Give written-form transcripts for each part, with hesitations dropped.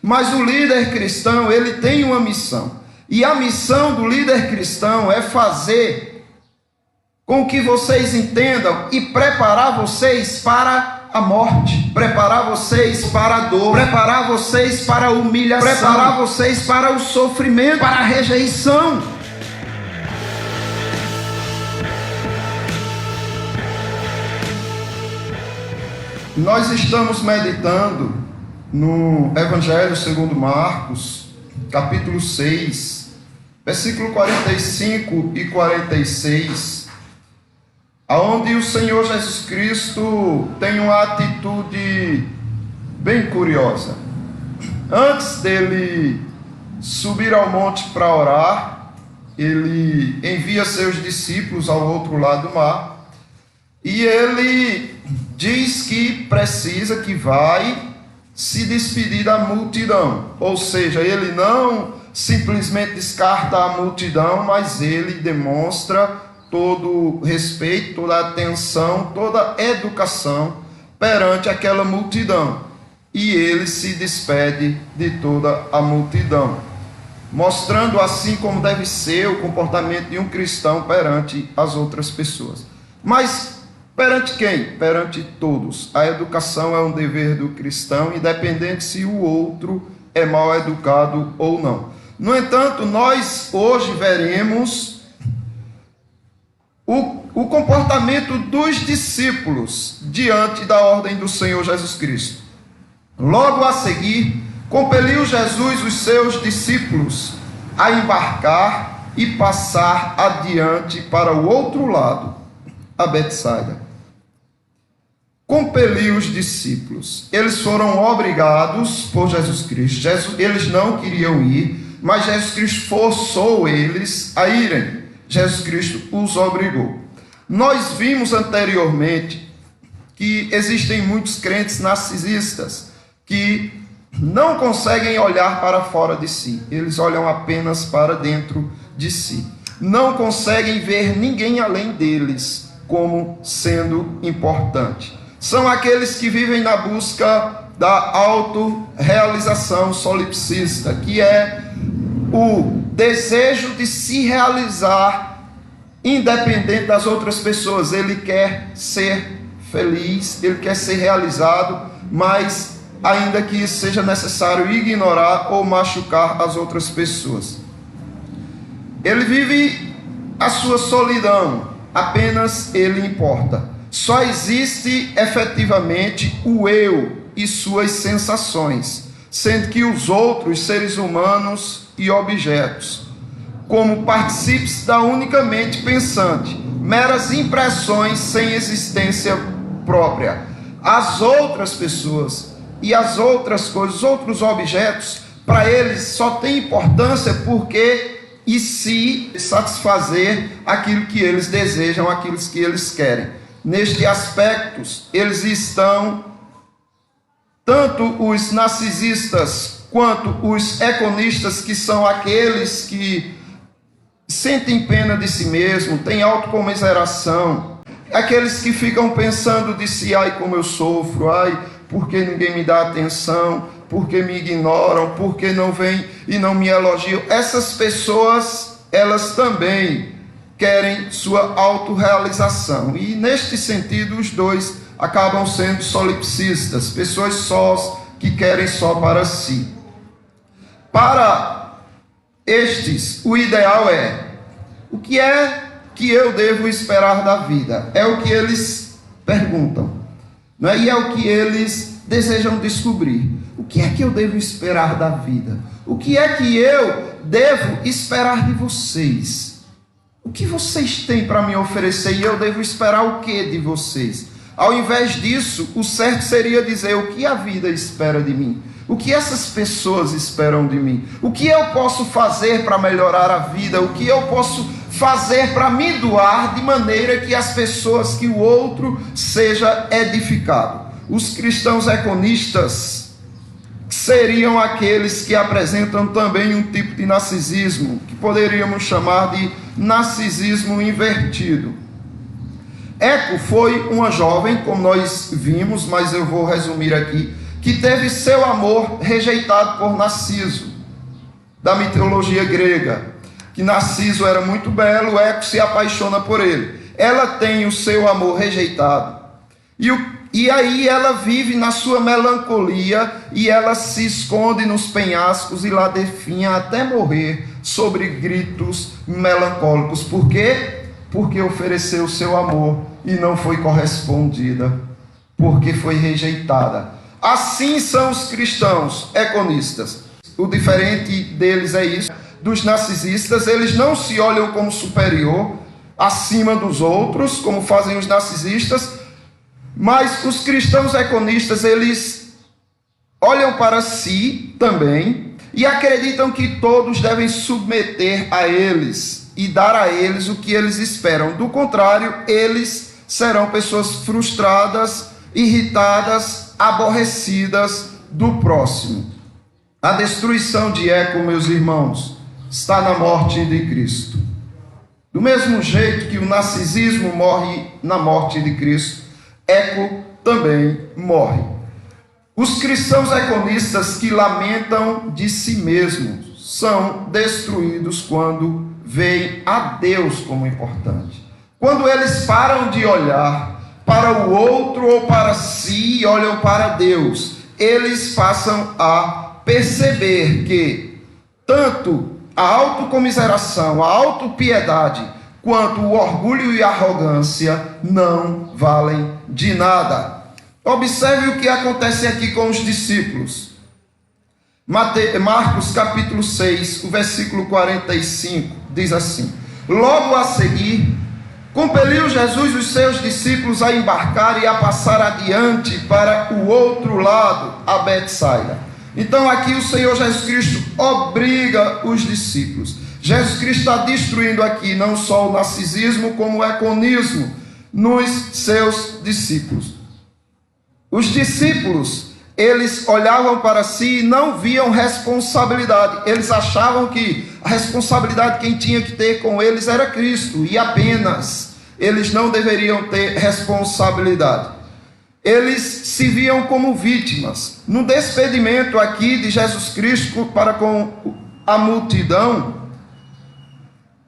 Mas o líder cristão, ele tem uma missão. E a missão do líder cristão é fazer com que vocês entendam e preparar vocês para a morte, preparar vocês para a dor, preparar vocês para a humilhação, preparar vocês para o sofrimento, para a rejeição. Nós estamos meditando no Evangelho segundo Marcos, capítulo 6, versículo 45 e 46, onde o Senhor Jesus Cristo tem uma atitude bem curiosa. Antes dele subir ao monte para orar, ele envia seus discípulos ao outro lado do mar, e ele diz que vai se despedir da multidão. Ou seja, ele não simplesmente descarta a multidão, mas ele demonstra todo o respeito, toda a atenção, toda a educação perante aquela multidão. E ele se despede de toda a multidão, mostrando assim como deve ser o comportamento de um cristão perante as outras pessoas. Mas perante quem? Perante todos. A educação é um dever do cristão, independente se o outro é mal educado ou não. No entanto, nós hoje veremos o comportamento dos discípulos diante da ordem do Senhor Jesus Cristo. Logo a seguir, compeliu Jesus os seus discípulos a embarcar e passar adiante para o outro lado, a Betsaida. Compeliu os discípulos. Eles foram obrigados por Jesus Cristo. Eles não queriam ir, mas Jesus Cristo forçou eles a irem. Jesus Cristo os obrigou. Nós vimos anteriormente que existem muitos crentes narcisistas que não conseguem olhar para fora de si. Eles olham apenas para dentro de si. Não conseguem ver ninguém além deles como sendo importante. São aqueles que vivem na busca da autorrealização solipsista, que é o desejo de se realizar independente das outras pessoas. Ele quer ser feliz, ele quer ser realizado, mas ainda que isso seja necessário ignorar ou machucar as outras pessoas. Ele vive a sua solidão, apenas ele importa. Só existe efetivamente o eu e suas sensações, sendo que os outros seres humanos e objetos, como partícipes da única mente pensante, meras impressões sem existência própria. As outras pessoas e as outras coisas, os outros objetos, para eles só tem importância porque e se satisfazer aquilo que eles desejam, aquilo que eles querem. Neste aspecto, eles estão, tanto os narcisistas quanto os egoístas, que são aqueles que sentem pena de si mesmo, têm autocomiseração, aqueles que ficam pensando de si: ai, como eu sofro, ai, porque ninguém me dá atenção, porque me ignoram, porque não vêm e não me elogiam. Essas pessoas, elas também querem sua autorrealização. E neste sentido, os dois acabam sendo solipsistas, pessoas sós que querem só para si. Para estes, o ideal é: o que é que eu devo esperar da vida? É o que eles perguntam, não é? E é o que eles desejam descobrir. O que é que eu devo esperar da vida? O que é que eu devo esperar de vocês? O que vocês têm para me oferecer e eu devo esperar o que de vocês? Ao invés disso, o certo seria dizer: o que a vida espera de mim? O que essas pessoas esperam de mim? O que eu posso fazer para melhorar a vida? O que eu posso fazer para me doar de maneira que as pessoas, que o outro seja edificado? Os cristãos egoístas seriam aqueles que apresentam também um tipo de narcisismo, que poderíamos chamar de narcisismo invertido. Eco foi uma jovem, como nós vimos, mas eu vou resumir aqui, que teve seu amor rejeitado por Narciso, da mitologia grega, que Narciso era muito belo, Eco se apaixona por ele. Ela tem o seu amor rejeitado, e aí ela vive na sua melancolia, e ela se esconde nos penhascos e lá definha até morrer sobre gritos melancólicos. Por quê? Porque ofereceu o seu amor e não foi correspondida, porque foi rejeitada. Assim são os cristãos econistas. O diferente deles é isso, dos narcisistas. Eles não se olham como superior, acima dos outros, como fazem os narcisistas, mas os cristãos econistas, eles olham para si também e acreditam que todos devem submeter a eles e dar a eles o que eles esperam. Do contrário, eles serão pessoas frustradas, irritadas, aborrecidas do próximo. A destruição de Eco, meus irmãos, está na morte de Cristo. Do mesmo jeito que o narcisismo morre na morte de Cristo, Eco também morre. Os cristãos econistas que lamentam de si mesmos são destruídos quando veem a Deus como importante. Quando eles param de olhar para o outro ou para si e olham para Deus, eles passam a perceber que tanto a autocomiseração, a autopiedade, quanto o orgulho e a arrogância não valem de nada. Observe o que acontece aqui com os discípulos. Marcos capítulo 6, o versículo 45, diz assim: logo a seguir, compeliu Jesus os seus discípulos a embarcar e a passar adiante para o outro lado, a Betsaida. Então aqui o Senhor Jesus Cristo obriga os discípulos. Jesus Cristo está destruindo aqui não só o narcisismo, como o econismo nos seus discípulos. Os discípulos, eles olhavam para si e não viam responsabilidade. Eles achavam que a responsabilidade quem tinha que ter com eles era Cristo, e apenas. Eles não deveriam ter responsabilidade. Eles se viam como vítimas. No despedimento aqui de Jesus Cristo para com a multidão,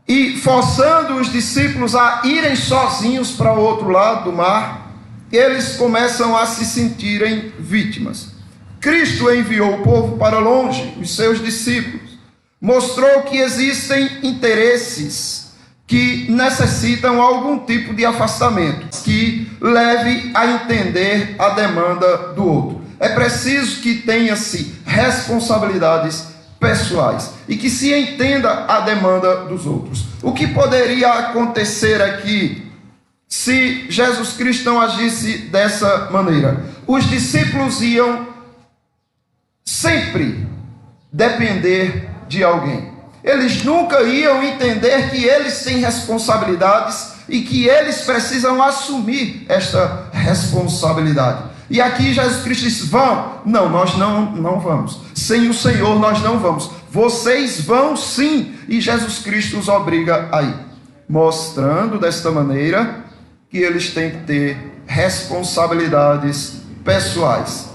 e forçando os discípulos a irem sozinhos para o outro lado do mar, eles começam a se sentirem vítimas. Cristo enviou o povo para longe, os seus discípulos. Mostrou que existem interesses que necessitam algum tipo de afastamento, que leve a entender a demanda do outro. É preciso que tenha-se responsabilidades pessoais e que se entenda a demanda dos outros. O que poderia acontecer aqui se Jesus Cristo não agisse dessa maneira? Os discípulos iam sempre depender de alguém. Eles nunca iam entender que eles têm responsabilidades e que eles precisam assumir esta responsabilidade. E aqui Jesus Cristo disse: vão. Não, nós não vamos. Sem o Senhor nós não vamos. Vocês vão sim. E Jesus Cristo os obriga a ir, mostrando desta maneira que eles têm que ter responsabilidades pessoais.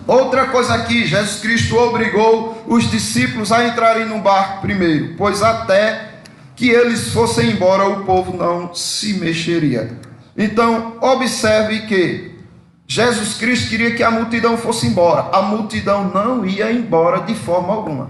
Outra coisa aqui, Jesus Cristo obrigou os discípulos a entrarem no barco primeiro, pois até que eles fossem embora, o povo não se mexeria. Então, observe que Jesus Cristo queria que a multidão fosse embora. A multidão não ia embora de forma alguma.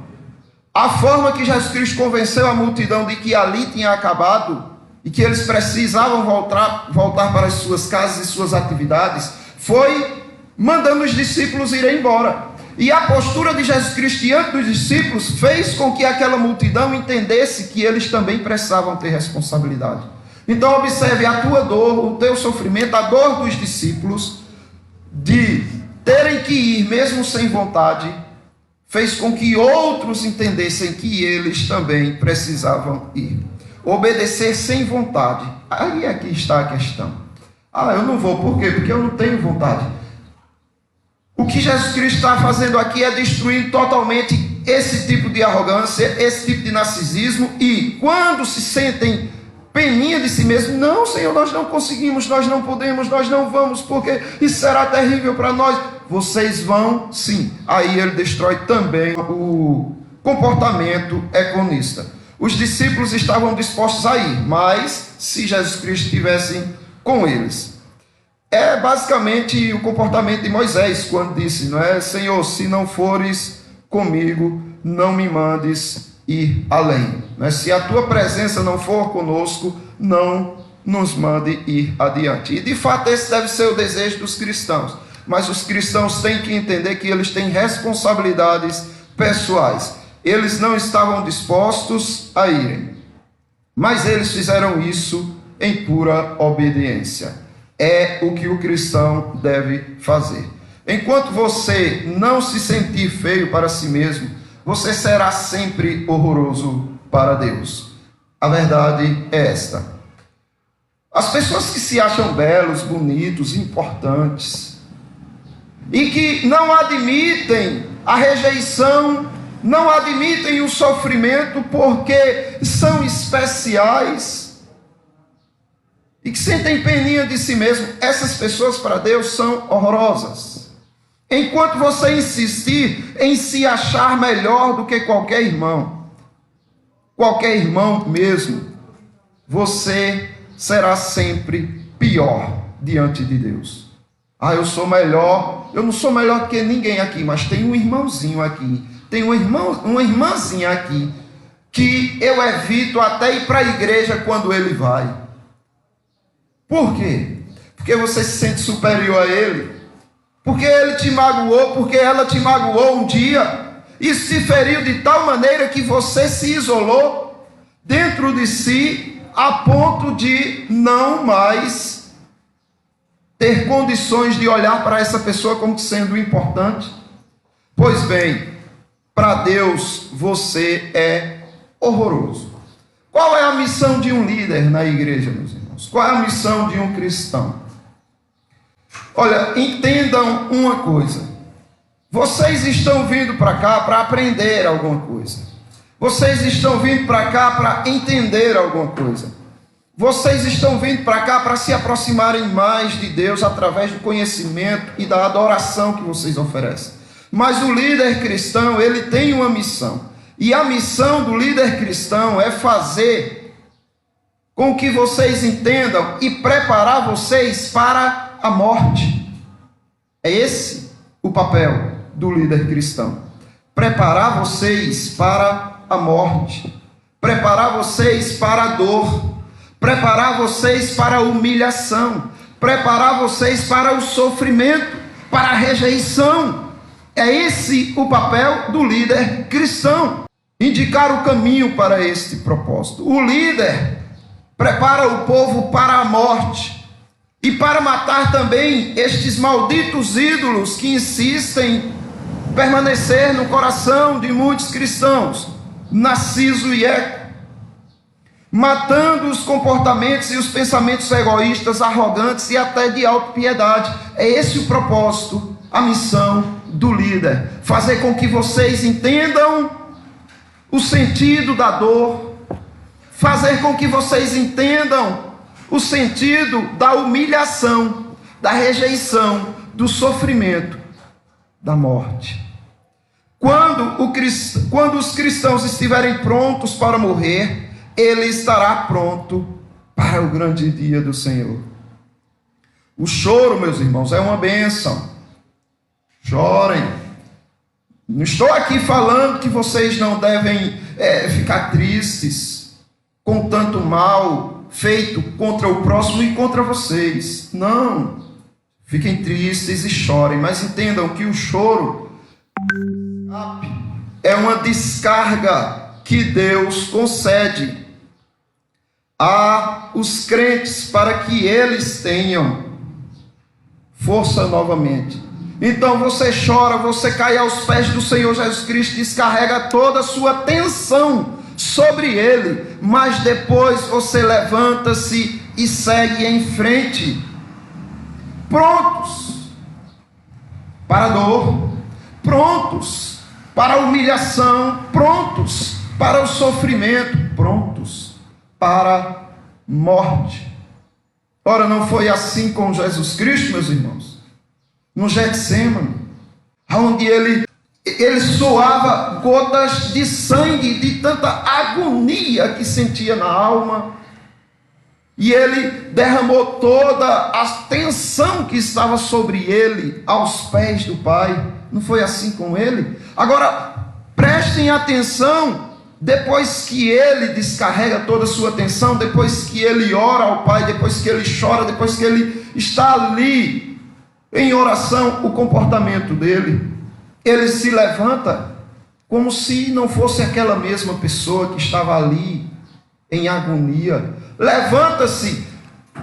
A forma que Jesus Cristo convenceu a multidão de que ali tinha acabado e que eles precisavam voltar para as suas casas e suas atividades foi mandando os discípulos irem embora. E a postura de Jesus Cristo diante dos discípulos fez com que aquela multidão entendesse que eles também precisavam ter responsabilidade. Então observe a tua dor, o teu sofrimento, a dor dos discípulos de terem que ir mesmo sem vontade, fez com que outros entendessem que eles também precisavam ir. Obedecer sem vontade. Aí é que está a questão. Eu não vou, por quê? Porque eu não tenho vontade. O que Jesus Cristo está fazendo aqui é destruir totalmente esse tipo de arrogância, esse tipo de narcisismo, e quando se sentem peninha de si mesmo. Não, Senhor, nós não conseguimos, nós não podemos, nós não vamos, porque isso será terrível para nós. Vocês vão sim. Aí ele destrói também o comportamento econista. Os discípulos estavam dispostos a ir, mas se Jesus Cristo estivesse com eles. É basicamente o comportamento de Moisés, quando disse, não é? Senhor, se não fores comigo, não me mandes ir além. Não é? Se a tua presença não for conosco, não nos mande ir adiante. E de fato esse deve ser o desejo dos cristãos. Mas os cristãos têm que entender que eles têm responsabilidades pessoais. Eles não estavam dispostos a irem, mas eles fizeram isso em pura obediência. É o que o cristão deve fazer. Enquanto você não se sentir feio para si mesmo, você será sempre horroroso para Deus. A verdade é esta. As pessoas que se acham belos, bonitos, importantes, e que não admitem a rejeição, não admitem o sofrimento porque são especiais, e que sentem peninha de si mesmo, essas pessoas para Deus são horrorosas. Enquanto você insistir em se achar melhor do que qualquer irmão mesmo, você será sempre pior diante de Deus. Ah, eu sou melhor, eu não sou melhor que ninguém aqui, mas tem um irmãozinho aqui, tem uma irmãzinha aqui, que eu evito até ir para a igreja quando ele vai. Por quê? Porque você se sente superior a ele, porque ele te magoou, porque ela te magoou um dia, e se feriu de tal maneira que você se isolou dentro de si, a ponto de não mais ter condições de olhar para essa pessoa como sendo importante. Pois bem, para Deus você é horroroso. Qual é a missão de um líder na igreja, meus irmãos? Qual é a missão de um cristão? Olha, entendam uma coisa. Vocês estão vindo para cá para aprender alguma coisa. Vocês estão vindo para cá para entender alguma coisa. Vocês estão vindo para cá para se aproximarem mais de Deus através do conhecimento e da adoração que vocês oferecem. Mas o líder cristão, ele tem uma missão. E a missão do líder cristão é fazer com que vocês entendam e preparar vocês para a morte. É esse o papel do líder cristão. Preparar vocês para a morte. Preparar vocês para a dor. Preparar vocês para a humilhação. Preparar vocês para o sofrimento, para a rejeição. É esse o papel do líder cristão. Indicar o caminho para este propósito. O líder prepara o povo para a morte e para matar também estes malditos ídolos que insistem em permanecer no coração de muitos cristãos, Narciso e Eco, matando os comportamentos e os pensamentos egoístas, arrogantes e até de autopiedade. É esse o propósito, a missão do líder: fazer com que vocês entendam o sentido da dor, fazer com que vocês entendam o sentido da humilhação, da rejeição, do sofrimento, da morte. Quando os cristãos estiverem prontos para morrer, ele estará pronto para o grande dia do Senhor. O choro, meus irmãos, é uma bênção. Chorem. Não estou aqui falando que vocês não devem ficar tristes com tanto mal feito contra o próximo e contra vocês. Não. Fiquem tristes e chorem, mas entendam que o choro é uma descarga que Deus concede aos crentes para que eles tenham força novamente. Então você chora, você cai aos pés do Senhor Jesus Cristo, descarrega toda a sua tensão sobre ele, mas depois você levanta-se e segue em frente, prontos para a dor, prontos para a humilhação, prontos para o sofrimento, prontos para morte. Ora, não foi assim com Jesus Cristo, meus irmãos? No Getsêmani, onde ele suava gotas de sangue, de tanta agonia que sentia na alma, e ele derramou toda a tensão que estava sobre ele aos pés do Pai. Não foi assim com ele? Agora, prestem atenção, depois que ele descarrega toda a sua tensão, depois que ele ora ao Pai, depois que ele chora, depois que ele está ali em oração, o comportamento dele, ele se levanta como se não fosse aquela mesma pessoa que estava ali em agonia. Levanta-se,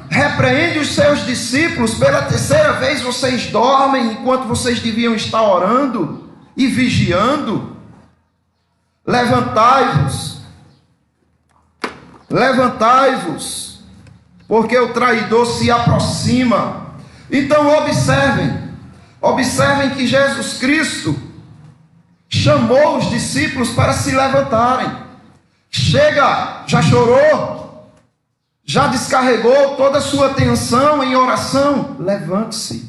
repreende os seus discípulos. Pela terceira vez vocês dormem enquanto vocês deviam estar orando e vigiando. Levantai-vos, levantai-vos, porque o traidor se aproxima. Então observem que Jesus Cristo chamou os discípulos para se levantarem. Chega, já chorou, já descarregou toda a sua tensão em oração, levante-se,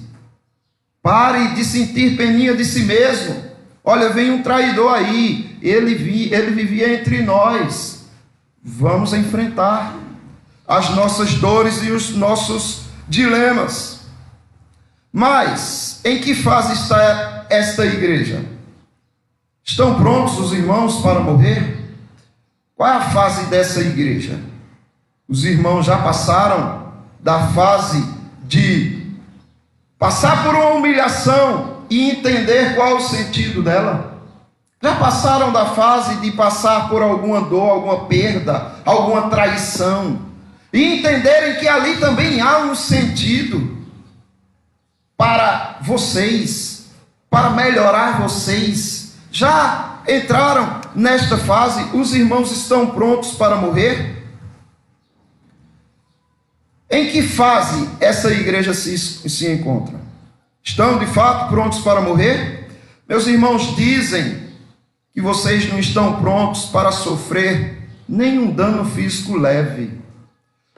pare de sentir peninha de si mesmo. Olha, vem um traidor aí, ele vivia entre nós, vamos enfrentar as nossas dores e os nossos dilemas. Mas, em que fase está esta igreja? Estão prontos os irmãos para morrer? Qual é a fase dessa igreja? Os irmãos já passaram da fase de passar por uma humilhação e entender qual o sentido dela? Já passaram da fase de passar por alguma dor, alguma perda, alguma traição, e entenderem que ali também há um sentido para vocês, para melhorar vocês? Já entraram nesta fase? Os irmãos estão prontos para morrer? Em que fase essa igreja se encontra? Estão de fato prontos para morrer? Meus irmãos dizem que vocês não estão prontos para sofrer nenhum dano físico leve.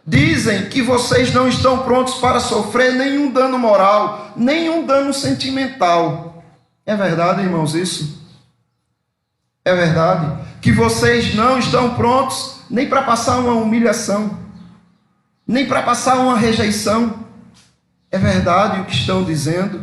Dizem que vocês não estão prontos para sofrer nenhum dano moral, nenhum dano sentimental. É verdade, irmãos, isso? É verdade que vocês não estão prontos nem para passar uma humilhação, nem para passar uma rejeição. É verdade o que estão dizendo.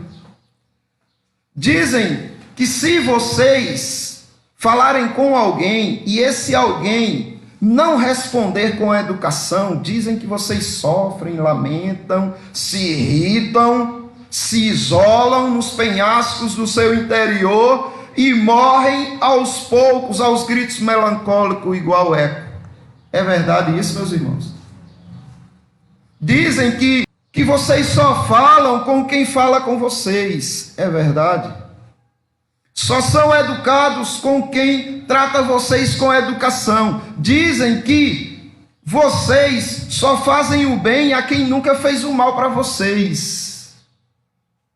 Dizem que se vocês falarem com alguém e esse alguém não responder com educação, dizem que vocês sofrem, lamentam, se irritam, se isolam nos penhascos do seu interior e morrem aos poucos, aos gritos melancólicos, igual eco. É verdade isso, meus irmãos? Dizem que vocês só falam com quem fala com vocês. É verdade? Só são educados com quem trata vocês com educação. Dizem que vocês só fazem o bem a quem nunca fez o mal para vocês.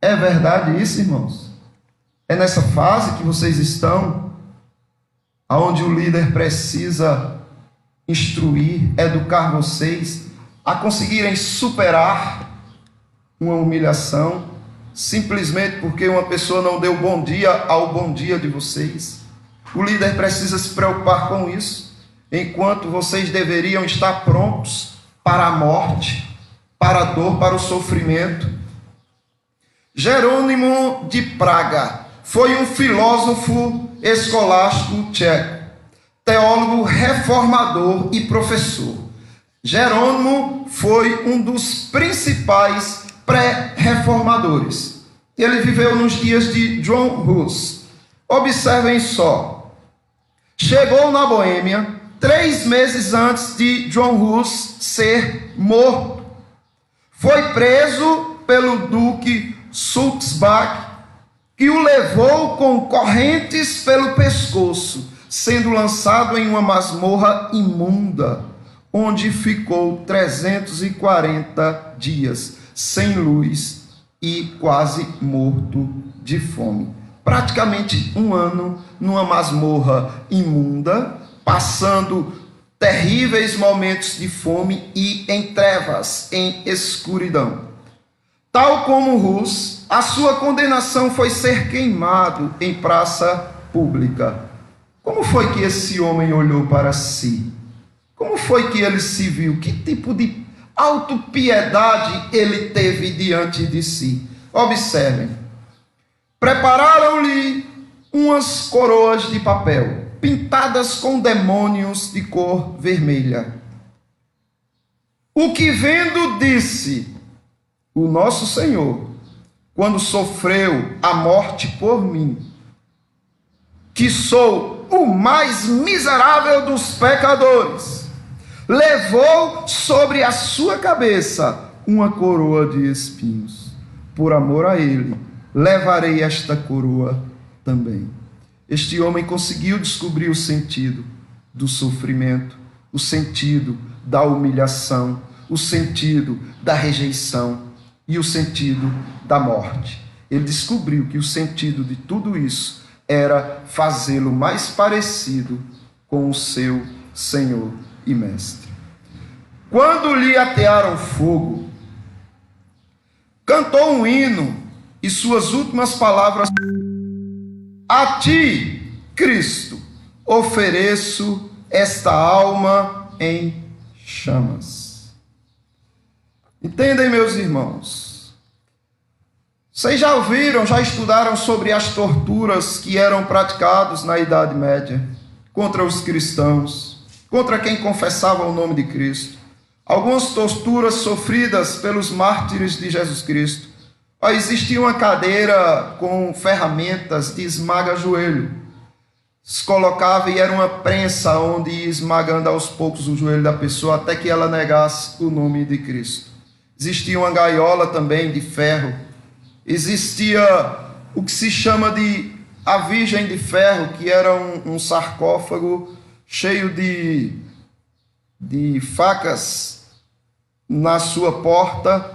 É verdade isso, irmãos? É nessa fase que vocês estão, onde o líder precisa instruir, educar vocês a conseguirem superar uma humilhação, simplesmente porque uma pessoa não deu bom dia ao bom dia de vocês. O líder precisa se preocupar com isso, enquanto vocês deveriam estar prontos para a morte, para a dor, para o sofrimento. Jerônimo de Praga foi um filósofo escolástico tcheco, teólogo reformador e professor. Jerônimo foi um dos principais pré-reformadores. Ele viveu nos dias de John Hus. Observem só. Chegou na Boêmia 3 meses antes de John Hus ser morto. Foi preso pelo duque Sulzbach, que o levou com correntes pelo pescoço, sendo lançado em uma masmorra imunda, onde ficou 340 dias, sem luz e quase morto de fome. Praticamente 1 ano numa masmorra imunda, passando terríveis momentos de fome e em trevas, em escuridão. Tal como Rus, a sua condenação foi ser queimado em praça pública. Como foi que esse homem olhou para si? Como foi que ele se viu? Que tipo de autopiedade ele teve diante de si? Observem. Prepararam-lhe umas coroas de papel, pintadas com demônios de cor vermelha. O que vendo disse: o nosso Senhor, quando sofreu a morte por mim, que sou o mais miserável dos pecadores, levou sobre a sua cabeça uma coroa de espinhos. Por amor a ele, levarei esta coroa também. Este homem conseguiu descobrir o sentido do sofrimento, o sentido da humilhação, o sentido da rejeição e o sentido da morte. Ele descobriu que o sentido de tudo isso era fazê-lo mais parecido com o seu Senhor e Mestre. Quando lhe atearam fogo, cantou um hino e suas últimas palavras: a ti, Cristo, ofereço esta alma em chamas. Entendem, meus irmãos? Vocês já ouviram, já estudaram sobre as torturas que eram praticadas na Idade Média contra os cristãos, contra quem confessava o nome de Cristo. Algumas torturas sofridas pelos mártires de Jesus Cristo. Existia uma cadeira com ferramentas de esmaga-joelho. Se colocava e era uma prensa onde ia esmagando aos poucos o joelho da pessoa até que ela negasse o nome de Cristo. Existia uma gaiola também de ferro. Existia o que se chama de a Virgem de Ferro, que era um sarcófago cheio de facas na sua porta,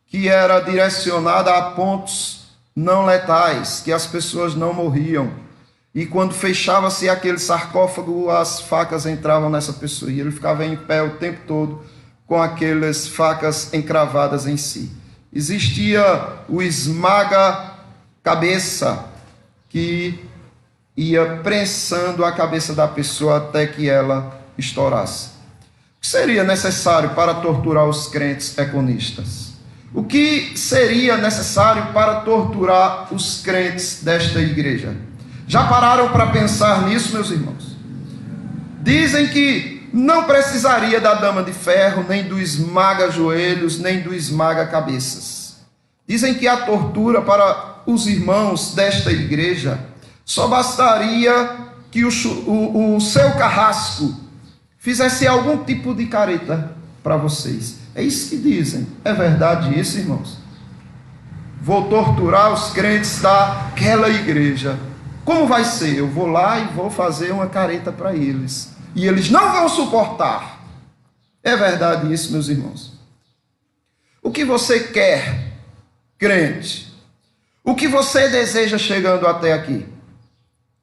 que era direcionada a pontos não letais, que as pessoas não morriam. E quando fechava-se aquele sarcófago, as facas entravam nessa pessoa e ele ficava em pé o tempo todo com aquelas facas encravadas em si. Existia o esmaga-cabeça, que ia prensando a cabeça da pessoa até que ela estourasse. O que seria necessário para torturar os crentes econistas? O que seria necessário para torturar os crentes desta igreja? Já pararam para pensar nisso, meus irmãos? Dizem que não precisaria da dama de ferro, nem do esmaga-joelhos, nem do esmaga-cabeças. Dizem que a tortura para os irmãos desta igreja só bastaria que o seu carrasco fizesse algum tipo de careta para vocês. É isso que dizem. É verdade isso, irmãos? Vou torturar os crentes daquela igreja. Como vai ser? Eu vou lá e vou fazer uma careta para eles. E eles não vão suportar. É verdade isso, meus irmãos? O que você quer, crente? O que você deseja chegando até aqui?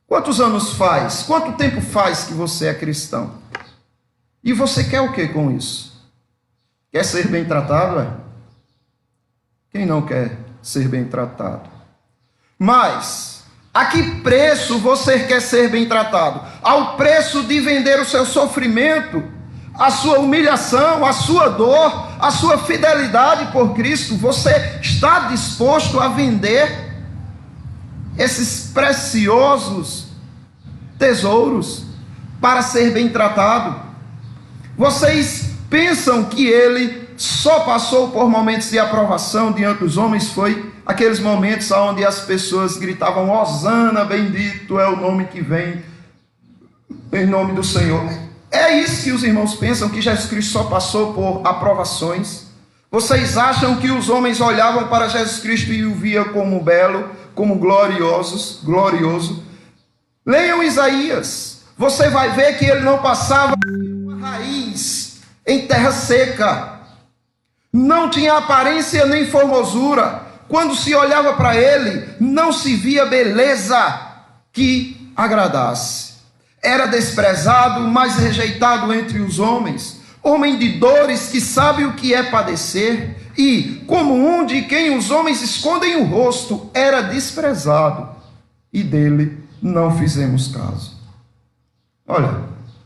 Quantos anos faz? Quanto tempo faz que você é cristão? E você quer o que com isso? Quer ser bem tratado, é? Quem não quer ser bem tratado? Mas a que preço você quer ser bem tratado? Ao preço de vender o seu sofrimento, a sua humilhação, a sua dor, a sua fidelidade por Cristo? Você está disposto a vender esses preciosos tesouros para ser bem tratado? Vocês pensam que ele só passou por momentos de aprovação diante dos homens? Foi aqueles momentos onde as pessoas gritavam: Hosana, bendito é o nome que vem em nome do Senhor. É isso que os irmãos pensam, que Jesus Cristo só passou por aprovações? Vocês acham que os homens olhavam para Jesus Cristo e o via como belo, como glorioso? Leiam Isaías. Você vai ver que ele não passava uma raiz em terra seca. Não tinha aparência nem formosura. Quando se olhava para ele, não se via beleza que agradasse. Era desprezado, mas rejeitado entre os homens, homem de dores, que sabe o que é padecer, e, como um de quem os homens escondem o rosto, era desprezado, e dele não fizemos caso. Olha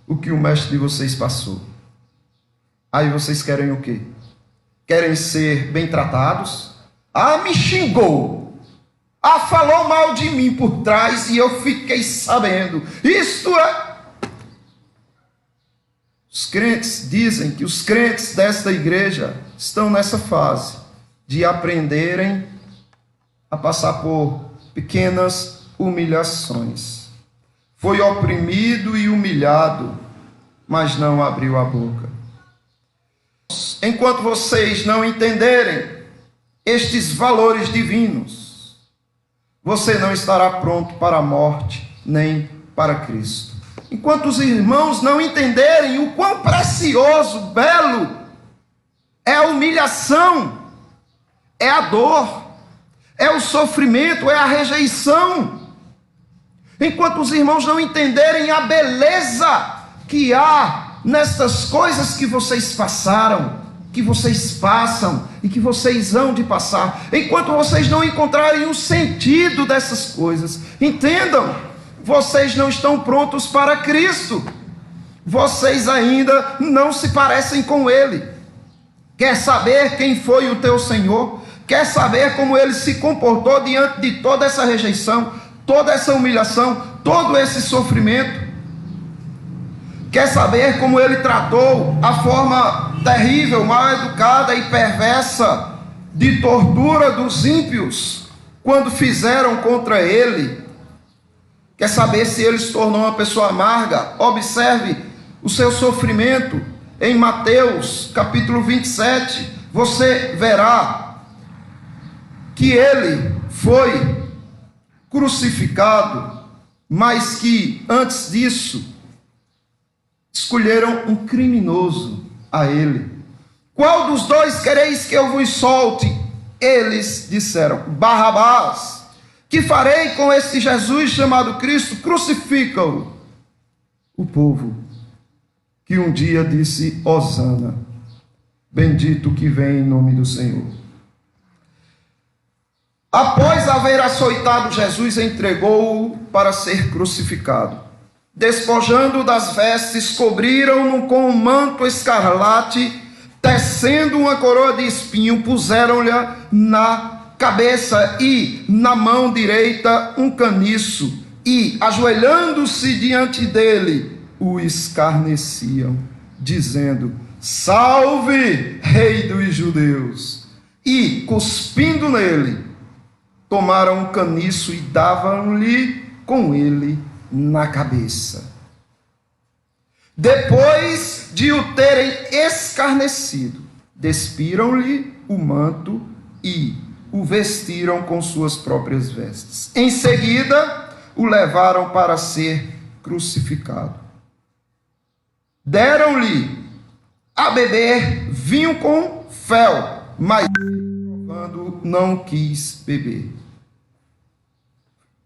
o que o mestre de vocês passou. Aí vocês querem o quê? Querem ser bem tratados? Ah, me xingou. Ah, falou mal de mim por trás e eu fiquei sabendo. Isto é... Os crentes dizem que os crentes desta igreja estão nessa fase de aprenderem a passar por pequenas humilhações. Foi oprimido e humilhado, mas não abriu a boca. Enquanto vocês não entenderem estes valores divinos, você não estará pronto para a morte, nem para Cristo. Enquanto os irmãos não entenderem o quão precioso, belo, é a humilhação, é a dor, é o sofrimento, é a rejeição. Enquanto os irmãos não entenderem a beleza que há nestas coisas que vocês passaram, que vocês passam e que vocês hão de passar, enquanto vocês não encontrarem o sentido dessas coisas, entendam, vocês não estão prontos para Cristo, vocês ainda não se parecem com Ele. Quer saber quem foi o teu Senhor? Quer saber como Ele se comportou diante de toda essa rejeição, toda essa humilhação, todo esse sofrimento? Quer saber como Ele tratou a forma terrível, mal educada e perversa de tortura dos ímpios quando fizeram contra Ele? Quer saber se Ele se tornou uma pessoa amarga? Observe o seu sofrimento em Mateus capítulo 27. Você verá que Ele foi crucificado, mas que antes disso escolheram um criminoso a Ele. Qual dos dois quereis que eu vos solte? Eles disseram: Barrabás. Que farei com este Jesus chamado Cristo? Crucifica-o. O povo que um dia disse: Hosana, bendito que vem em nome do Senhor. Após haver açoitado Jesus, entregou-o para ser crucificado. Despojando das vestes, cobriram-no com um manto escarlate, tecendo uma coroa de espinho, puseram-lhe na cabeça e na mão direita um caniço, e, ajoelhando-se diante dele, o escarneciam, dizendo: Salve, Rei dos Judeus! E, cuspindo nele, tomaram um caniço e davam-lhe com ele na cabeça. Depois de o terem escarnecido, despiram-lhe o manto e o vestiram com suas próprias vestes. Em seguida, o levaram para ser crucificado. Deram-lhe a beber vinho com fel, mas provando não quis beber.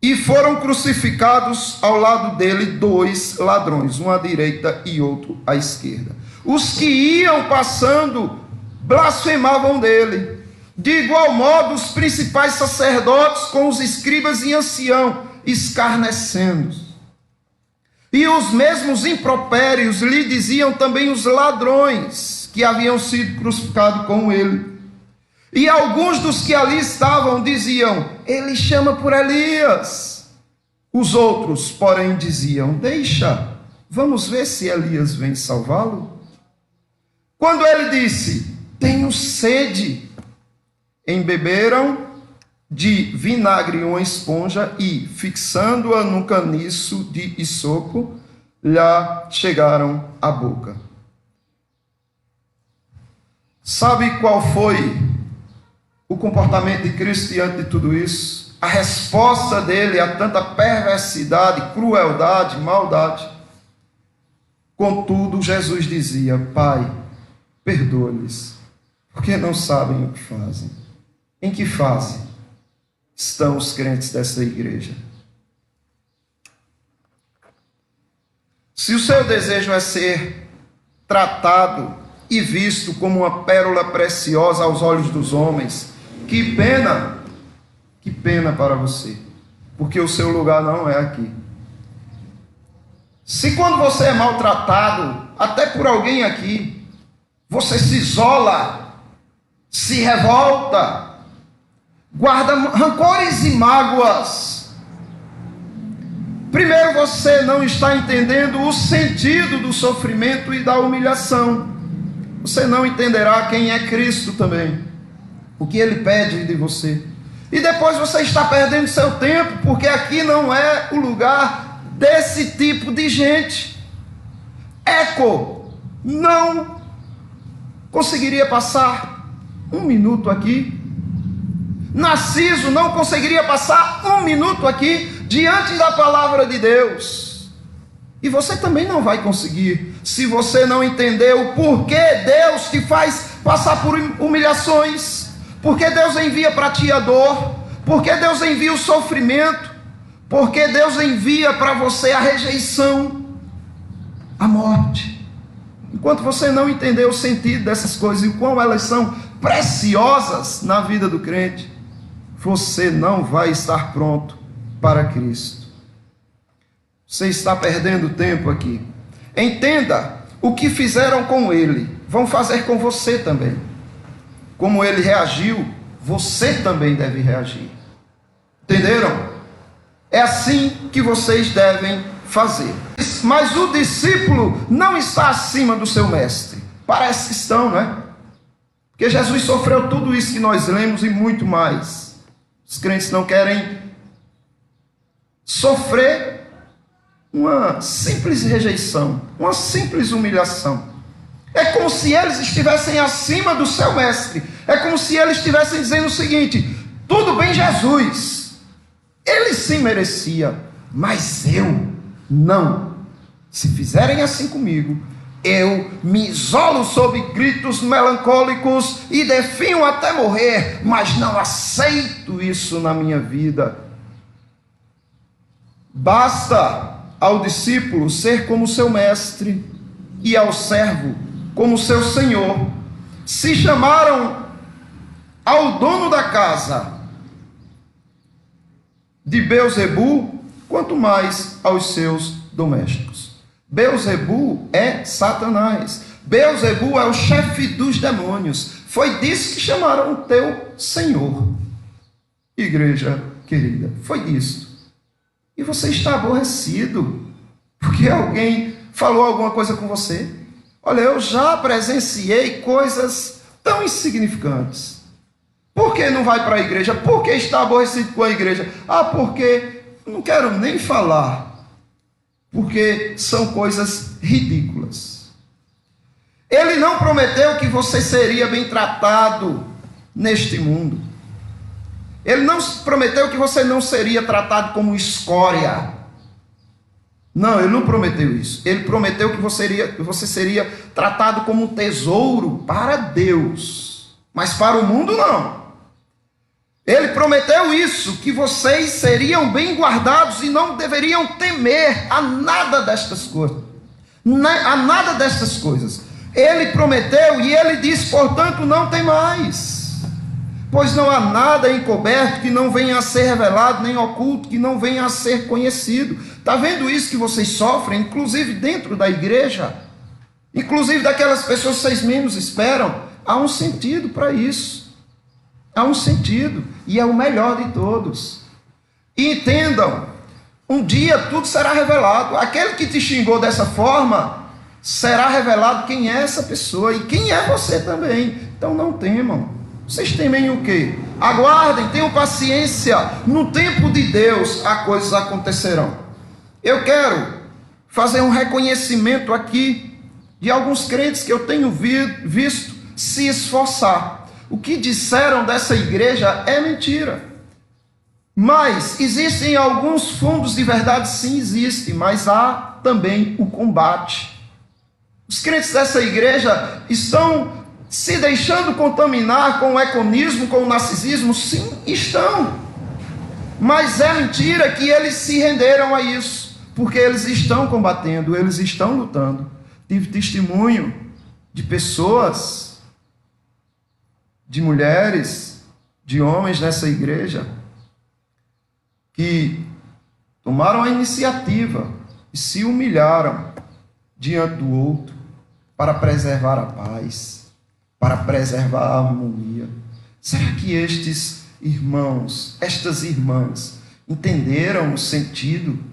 E foram crucificados ao lado dele 2 ladrões, um à direita e outro à esquerda. Os que iam passando blasfemavam dele. De igual modo, os principais sacerdotes com os escribas e ancião, escarnecendo. E os mesmos impropérios lhe diziam também os ladrões que haviam sido crucificados com ele. E alguns dos que ali estavam diziam: ele chama por Elias. Os outros, porém, diziam: deixa, vamos ver se Elias vem salvá-lo. Quando ele disse: tenho sede, embeberam de vinagre uma esponja e, fixando-a num caniço de isopo, lhe chegaram à boca. Sabe qual foi o comportamento de Cristo diante de tudo isso? A resposta dele a tanta perversidade, crueldade, maldade. Contudo, Jesus dizia: Pai, perdoa-lhes, porque não sabem o que fazem. Em que fase estão os crentes dessa igreja? Se o seu desejo é ser tratado e visto como uma pérola preciosa aos olhos dos homens, que pena para você, porque o seu lugar não é aqui. Se quando você é maltratado, até por alguém aqui, você se isola, se revolta, guarda rancores e mágoas, primeiro você não está entendendo o sentido do sofrimento e da humilhação. Você não entenderá quem é Cristo também, o que Ele pede de você. E depois você está perdendo seu tempo, porque aqui não é o lugar desse tipo de gente. Eco não conseguiria passar um minuto aqui. Narciso não conseguiria passar um minuto aqui diante da palavra de Deus. E você também não vai conseguir, se você não entender o porquê Deus te faz passar por humilhações, porque Deus envia para ti a dor, porque Deus envia o sofrimento, porque Deus envia para você a rejeição, a morte. Enquanto você não entender o sentido dessas coisas e o quão elas são preciosas na vida do crente, você não vai estar pronto para Cristo. Você está perdendo tempo aqui. Entenda o que fizeram com ele, vão fazer com você também. Como ele reagiu, você também deve reagir. Entenderam? É assim que vocês devem fazer. Mas o discípulo não está acima do seu mestre. Parece que estão, não é? Porque Jesus sofreu tudo isso que nós lemos e muito mais. Os crentes não querem sofrer uma simples rejeição, uma simples humilhação. É como se eles estivessem acima do seu mestre. É como se eles estivessem dizendo o seguinte: tudo bem, Jesus, ele sim merecia, mas eu não. Se fizerem assim comigo, eu me isolo sob gritos melancólicos e definho até morrer, mas não aceito isso na minha vida. Basta ao discípulo ser como seu mestre e ao servo como seu senhor. Se chamaram ao dono da casa de Beelzebu, quanto mais aos seus domésticos. Beelzebu é Satanás. Beelzebu é o chefe dos demônios. Foi disso que chamaram o teu Senhor. Igreja querida, foi disso. E você está aborrecido porque alguém falou alguma coisa com você. Olha, eu já presenciei coisas tão insignificantes. Por que não vai para a igreja? Por que está aborrecido com a igreja? Ah, porque não quero nem falar. Porque são coisas ridículas. Ele não prometeu que você seria bem tratado neste mundo. Ele não prometeu que você não seria tratado como escória. Não, ele não prometeu isso. Ele prometeu que você seria tratado como um tesouro para Deus. Mas para o mundo não. Ele prometeu isso, que vocês seriam bem guardados e não deveriam temer a nada destas coisas. A nada destas coisas. Ele prometeu e ele disse, portanto, não tem mais. Pois não há nada encoberto que não venha a ser revelado, nem oculto que não venha a ser conhecido. Está vendo isso que vocês sofrem, inclusive dentro da igreja? Inclusive daquelas pessoas que vocês menos esperam? Há um sentido para isso. Há um sentido, e é o melhor de todos. E entendam, um dia tudo será revelado. Aquele que te xingou dessa forma, será revelado quem é essa pessoa e quem é você também. Então não temam. Vocês temem o quê? Aguardem, tenham paciência. No tempo de Deus, as coisas acontecerão. Eu quero fazer um reconhecimento aqui de alguns crentes que eu tenho visto se esforçar. O que disseram dessa igreja é mentira. Mas existem alguns fundos de verdade, sim, existem, mas há também o combate. Os crentes dessa igreja estão se deixando contaminar com o econismo, com o narcisismo? Sim, estão. Mas é mentira que eles se renderam a isso. porque eles estão combatendo, eles estão lutando. Tive testemunho de pessoas, de mulheres, de homens nessa igreja, que tomaram a iniciativa e se humilharam diante do outro para preservar a paz, para preservar a harmonia. Será que estes irmãos, estas irmãs, entenderam o sentido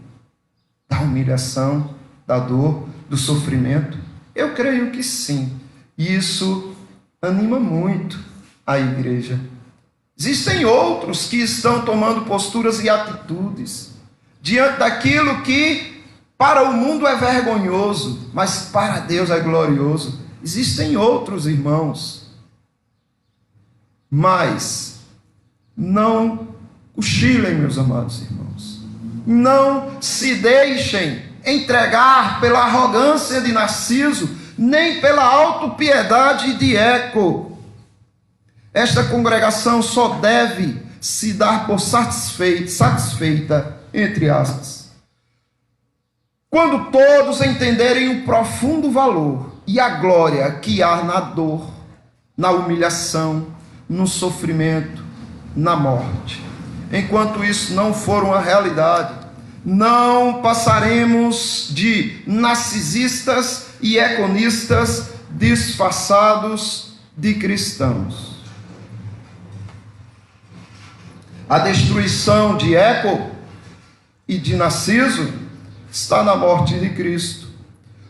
da humilhação, da dor, do sofrimento? Eu creio que sim. E isso anima muito a igreja. Existem outros que estão tomando posturas e atitudes diante daquilo que para o mundo é vergonhoso, mas para Deus é glorioso. Existem outros irmãos, mas não cochilem, meus amados irmãos. Não se deixem entregar pela arrogância de Narciso, nem pela autopiedade de Eco. Esta congregação só deve se dar por satisfeita, entre aspas, quando todos entenderem o profundo valor e a glória que há na dor, na humilhação, no sofrimento, na morte. Enquanto isso não for uma realidade, não passaremos de narcisistas e econistas disfarçados de cristãos. A destruição de Eco e de Narciso está na morte de Cristo.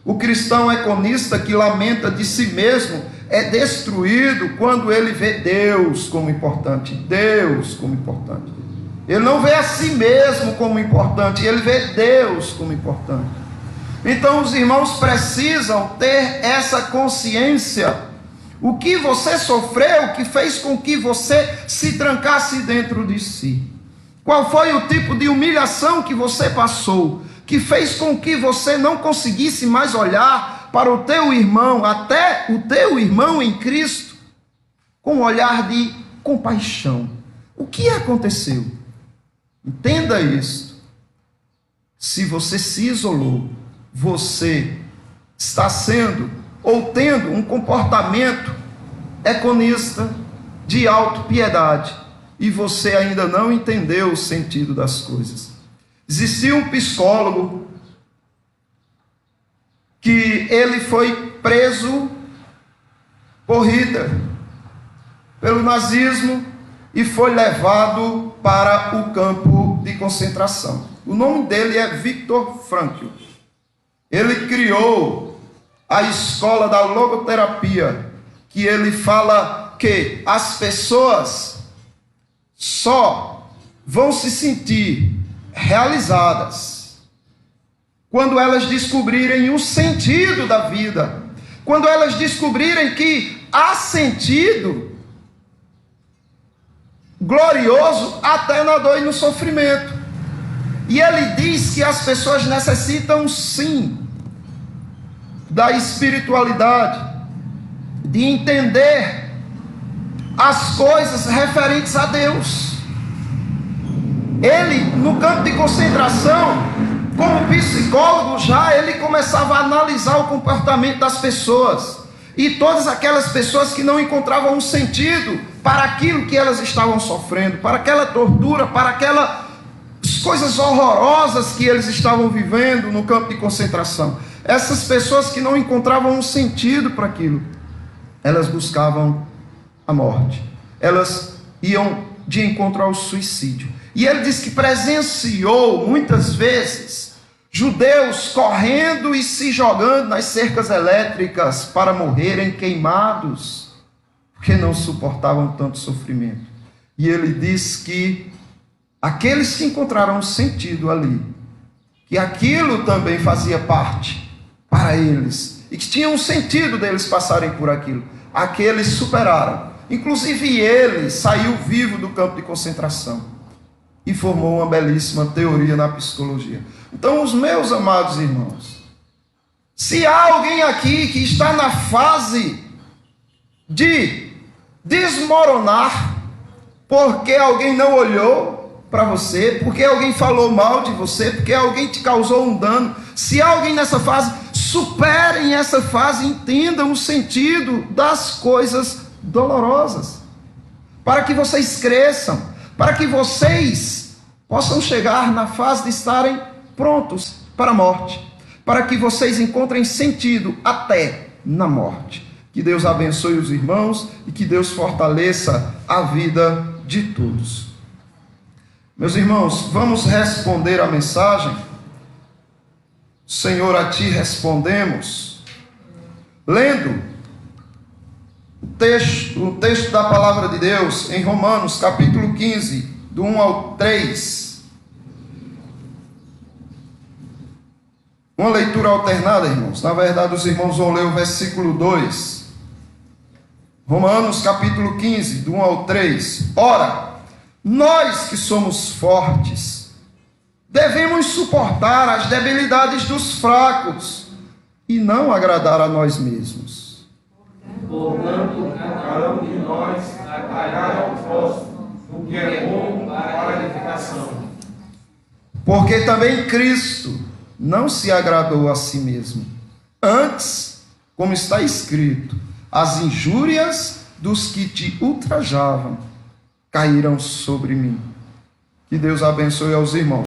O cristão econista que lamenta de si mesmo é destruído quando ele vê Deus como importante. Deus como importante. Ele não vê a si mesmo como importante, ele vê Deus como importante. Então os irmãos precisam ter essa consciência. O que você sofreu, que fez com que você se trancasse dentro de si? Qual foi o tipo de humilhação que você passou, que fez com que você não conseguisse mais olhar para o teu irmão, até o teu irmão em Cristo, com um olhar de compaixão? O que aconteceu? Entenda isso. Se você se isolou, você está sendo ou tendo um comportamento econista, de autopiedade, e você ainda não entendeu o sentido das coisas. Existia um psicólogo que ele foi preso por Hitler, pelo nazismo, e foi levado para o campo de concentração. O nome dele é Viktor Frankl. Ele criou a escola da logoterapia, que ele fala que as pessoas só vão se sentir realizadas quando elas descobrirem o sentido da vida, quando elas descobrirem que há sentido glorioso até na dor e no sofrimento. E ele diz que as pessoas necessitam sim da espiritualidade, de entender as coisas referentes a Deus. Ele, no campo de concentração, como psicólogo já, ele começava a analisar o comportamento das pessoas, e todas aquelas pessoas que não encontravam um sentido para aquilo que elas estavam sofrendo, para aquela tortura, para aquelas coisas horrorosas que eles estavam vivendo no campo de concentração. Essas pessoas que não encontravam um sentido para aquilo, elas buscavam a morte, elas iam de encontro ao suicídio. E ele diz que presenciou muitas vezes judeus correndo e se jogando nas cercas elétricas para morrerem queimados, porque não suportavam tanto sofrimento. E ele diz que aqueles que encontraram um sentido ali, que aquilo também fazia parte para eles, e que tinha um sentido deles passarem por aquilo, aqueles superaram. Inclusive ele saiu vivo do campo de concentração e formou uma belíssima teoria na psicologia. Então, os meus amados irmãos, se há alguém aqui que está na fase de desmoronar porque alguém não olhou para você, porque alguém falou mal de você, porque alguém te causou um dano. Se há alguém nessa fase, superem essa fase, entendam o sentido das coisas dolorosas, para que vocês cresçam, para que vocês possam chegar na fase de estarem prontos para a morte, para que vocês encontrem sentido até na morte. Que Deus abençoe os irmãos e que Deus fortaleça a vida de todos. Meus irmãos, vamos responder a mensagem. Senhor, a Ti respondemos, lendo o texto da palavra de Deus em Romanos, capítulo 15, do 1 ao 3. Uma leitura alternada, irmãos. Na verdade, os irmãos vão ler o versículo 2. Romanos, capítulo 15, do 1 ao 3. Ora, nós que somos fortes, devemos suportar as debilidades dos fracos e não agradar a nós mesmos. Portanto, cada um de nós agarrar ao próximo o que é bom para a edificação. Porque também Cristo não se agradou a si mesmo. Antes, como está escrito, as injúrias dos que te ultrajavam caíram sobre mim. Que Deus abençoe aos irmãos.